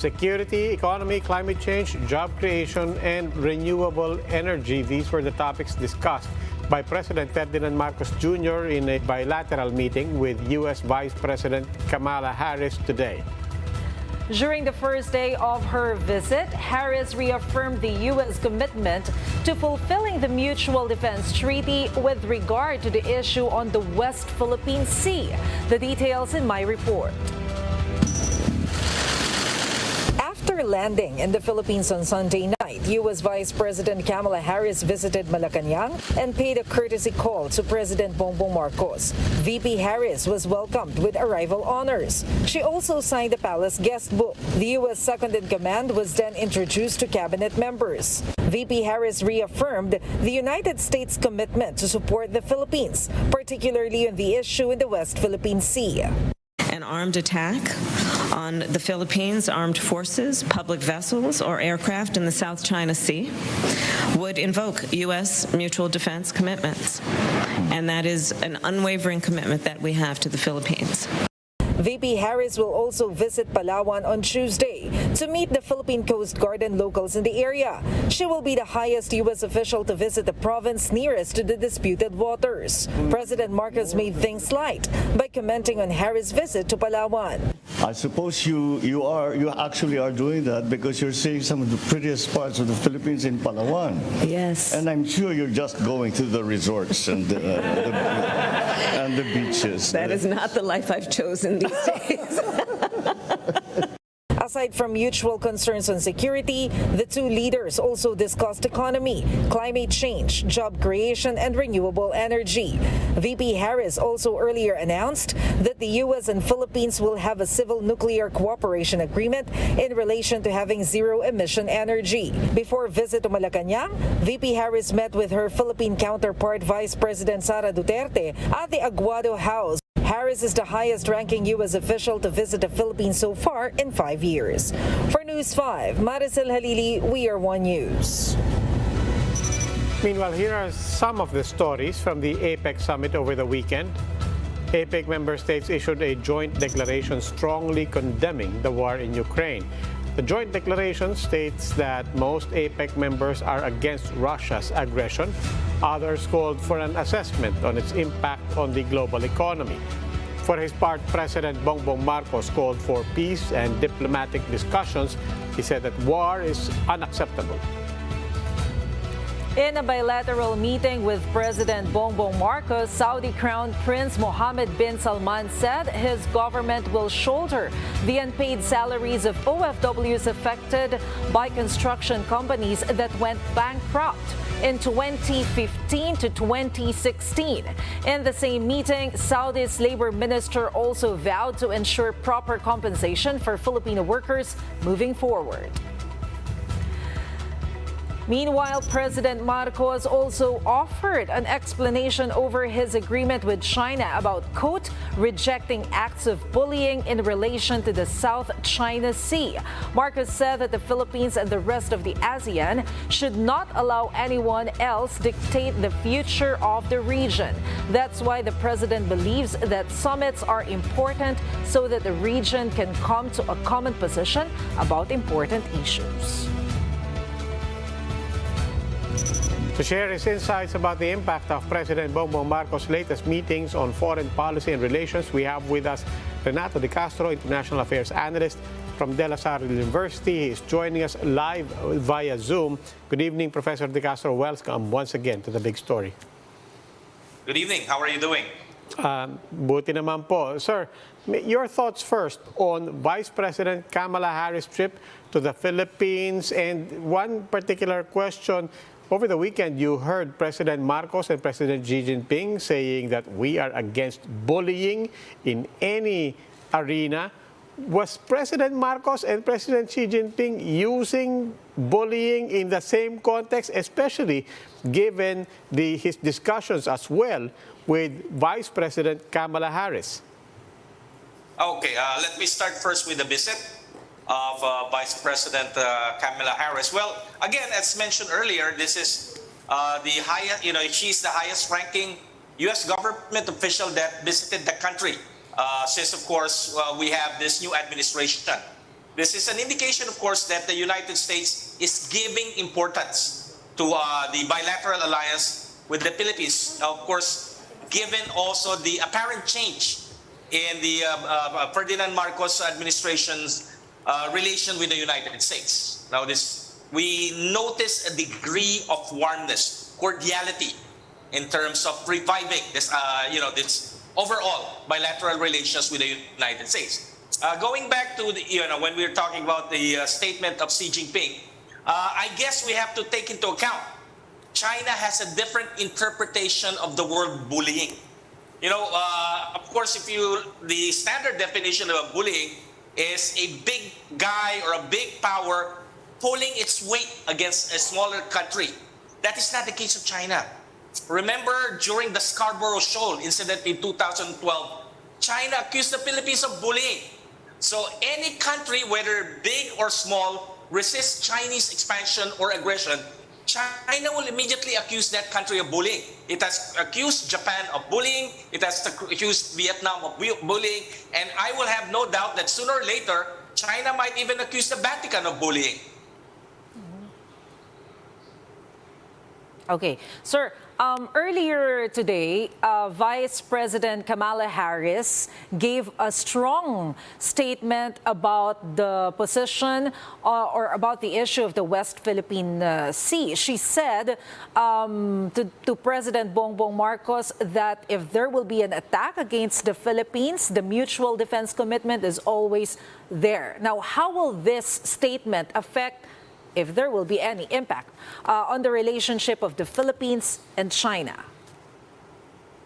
Security, economy, climate change, job creation, and renewable energy. These were the topics discussed by President Ferdinand Marcos Jr. in a bilateral meeting with U.S. Vice President Kamala Harris today. During the first day of her visit, Harris reaffirmed the U.S. commitment to fulfilling the Mutual Defense Treaty with regard to the issue on the West Philippine Sea. The details in my report. After landing in the Philippines on Sunday night, U.S. Vice President Kamala Harris visited Malacanang and paid a courtesy call to President Bongbong Marcos. VP Harris was welcomed with arrival honors. She also signed the palace guest book. The U.S. second-in-command was then introduced to cabinet members. VP Harris reaffirmed the United States' commitment to support the Philippines, particularly on the issue in the West Philippine Sea. An armed attack on the Philippines' armed forces, public vessels, or aircraft in the South China Sea would invoke U.S. mutual defense commitments. And that is an unwavering commitment that we have to the Philippines. VP Harris will also visit Palawan on Tuesday to meet the Philippine Coast Guard and locals in the area. She will be the highest U.S. official to visit the province nearest to the disputed waters. President Marcos made things light by commenting on Harris' visit to Palawan. I suppose you actually are doing that because you're seeing some of the prettiest parts of the Philippines in Palawan. Yes. And I'm sure you're just going to the resorts and the beaches. That is not the life I've chosen these days. Aside from mutual concerns on security, the two leaders also discussed economy, climate change, job creation, and renewable energy. VP Harris also earlier announced that the U.S. and Philippines will have a civil nuclear cooperation agreement in relation to having zero-emission energy. Before visit to Malacanang, VP Harris met with her Philippine counterpart Vice President Sara Duterte at the Aguado House. Harris is the highest-ranking U.S. official to visit the Philippines so far in 5 years. For News 5, Maricel Halili, We Are One News. Meanwhile, here are some of the stories from the APEC summit over the weekend. APEC member states issued a joint declaration strongly condemning the war in Ukraine. The joint declaration states that most APEC members are against Russia's aggression. Others called for an assessment on its impact on the global economy. For his part, President Bongbong Marcos called for peace and diplomatic discussions. He said that war is unacceptable. In a bilateral meeting with President Bongbong Marcos, Saudi Crown Prince Mohammed bin Salman said his government will shoulder the unpaid salaries of OFWs affected by construction companies that went bankrupt in 2015 to 2016. In the same meeting, Saudi's labor minister also vowed to ensure proper compensation for Filipino workers moving forward. Meanwhile, President Marcos also offered an explanation over his agreement with China about, quote, rejecting acts of bullying in relation to the South China Sea. Marcos said that the Philippines and the rest of the ASEAN should not allow anyone else dictate the future of the region. That's why the president believes that summits are important so that the region can come to a common position about important issues. To share his insights about the impact of President Bongbong Marcos' latest meetings on foreign policy and relations, we have with us Renato de Castro, International Affairs Analyst from De La Salle University. He is joining us live via Zoom. Good evening, Professor de Castro. Welcome once again to The Big Story. Good evening. How are you doing? Buti naman po. Sir, your thoughts first on Vice President Kamala Harris' trip to the Philippines, and one particular question. Over the weekend, you heard President Marcos and President Xi Jinping saying that we are against bullying in any arena. Was President Marcos and President Xi Jinping using bullying in the same context, especially given his discussions as well with Vice President Kamala Harris? Okay, let me start first with the visit of Vice President Kamala Harris. Well, again, as mentioned earlier, this is the highest, she's the highest ranking U.S. government official that visited the country since, of course, we have this new administration. This is an indication, of course, that the United States is giving importance to the bilateral alliance with the Philippines. Now, of course, given also the apparent change in the Ferdinand Marcos administration's relation with the United States. Now, we notice a degree of warmness, cordiality, in terms of reviving this, this overall bilateral relations with the United States. Going back to when we were talking about the statement of Xi Jinping, I guess we have to take into account China has a different interpretation of the word bullying. Of course, the standard definition of bullying is a big guy or a big power pulling its weight against a smaller country. That is not the case of China. Remember, during the Scarborough Shoal incident in 2012, China accused the Philippines of bullying. So any country, whether big or small, resists Chinese expansion or aggression, China will immediately accuse that country of bullying. It has accused Japan of bullying. It has accused Vietnam of bullying. And I will have no doubt that sooner or later, China might even accuse the Vatican of bullying. Okay. Sir, earlier today, Vice President Kamala Harris gave a strong statement about the position or about the issue of the West Philippine Sea. She said to President Bongbong Marcos that if there will be an attack against the Philippines, the mutual defense commitment is always there. Now, how will this statement affect, if there will be any impact, on the relationship of the Philippines and China?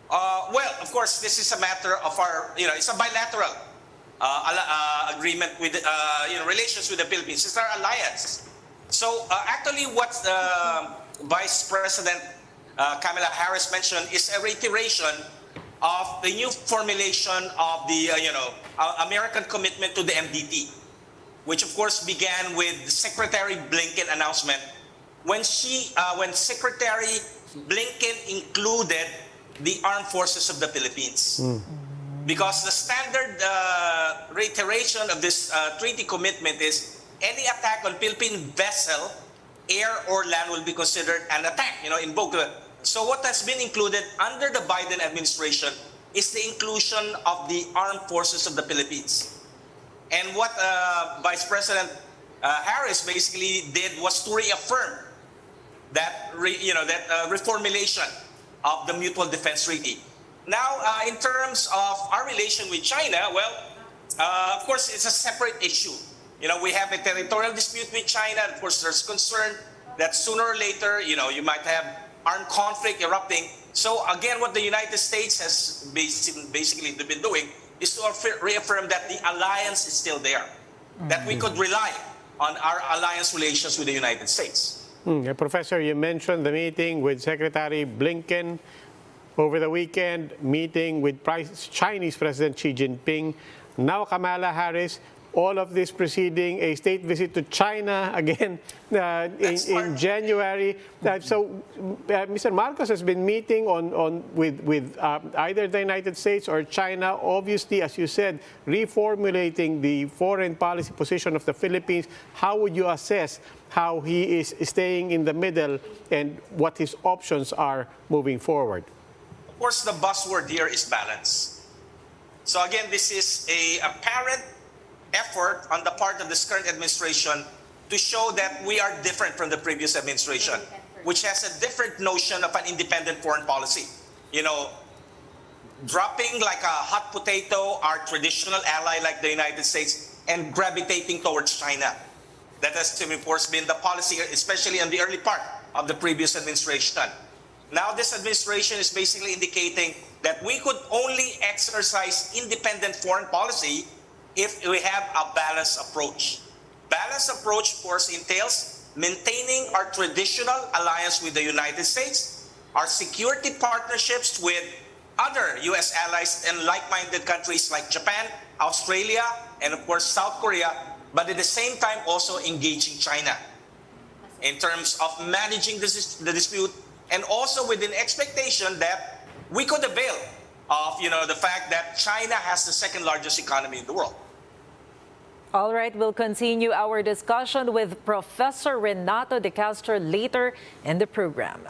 Well, of course, this is a matter of it's a bilateral agreement with, relations with the Philippines. It's our alliance. So actually what Vice President Kamala Harris mentioned is a reiteration of the new formulation of the, American commitment to the MDT, which of course began with Secretary Blinken announcement when Secretary Blinken included the armed forces of the Philippines. Because the standard reiteration of this treaty commitment is any attack on Philippine vessel, air or land, will be considered an attack, invoked. So what has been included under the Biden administration is the inclusion of the armed forces of the Philippines. And what Vice President Harris basically did was to reaffirm that reformulation of the Mutual Defense Treaty. Now, in terms of our relation with China, well, of course, it's a separate issue. We have a territorial dispute with China. Of course, there's concern that sooner or later, you might have armed conflict erupting. So again, what the United States has basically been doing is to reaffirm that the alliance is still there, that we could rely on our alliance relations with the United States. Professor, you mentioned the meeting with Secretary Blinken over the weekend, meeting with Chinese President Xi Jinping, now Kamala Harris. All of this preceding a state visit to China again in January. So Mr. Marcos has been meeting with either the United States or China, obviously, as you said, reformulating the foreign policy position of the Philippines. How would you assess how he is staying in the middle and what his options are moving forward? Of course, the buzzword here is balance. So again, this is a apparent effort on the part of this current administration to show that we are different from the previous administration, which has a different notion of an independent foreign policy. Dropping like a hot potato our traditional ally like the United States and gravitating towards China. That has, of course, been the policy, especially in the early part of the previous administration. Now this administration is basically indicating that we could only exercise independent foreign policy if we have a balanced approach. Balanced approach, of course, entails maintaining our traditional alliance with the United States, our security partnerships with other U.S. allies and like-minded countries like Japan, Australia, and of course South Korea, but at the same time also engaging China in terms of managing the dispute, and also with an expectation that we could avail of the fact that China has the second largest economy in the world. All right, we'll continue our discussion with Professor Renato de Castro later in the program.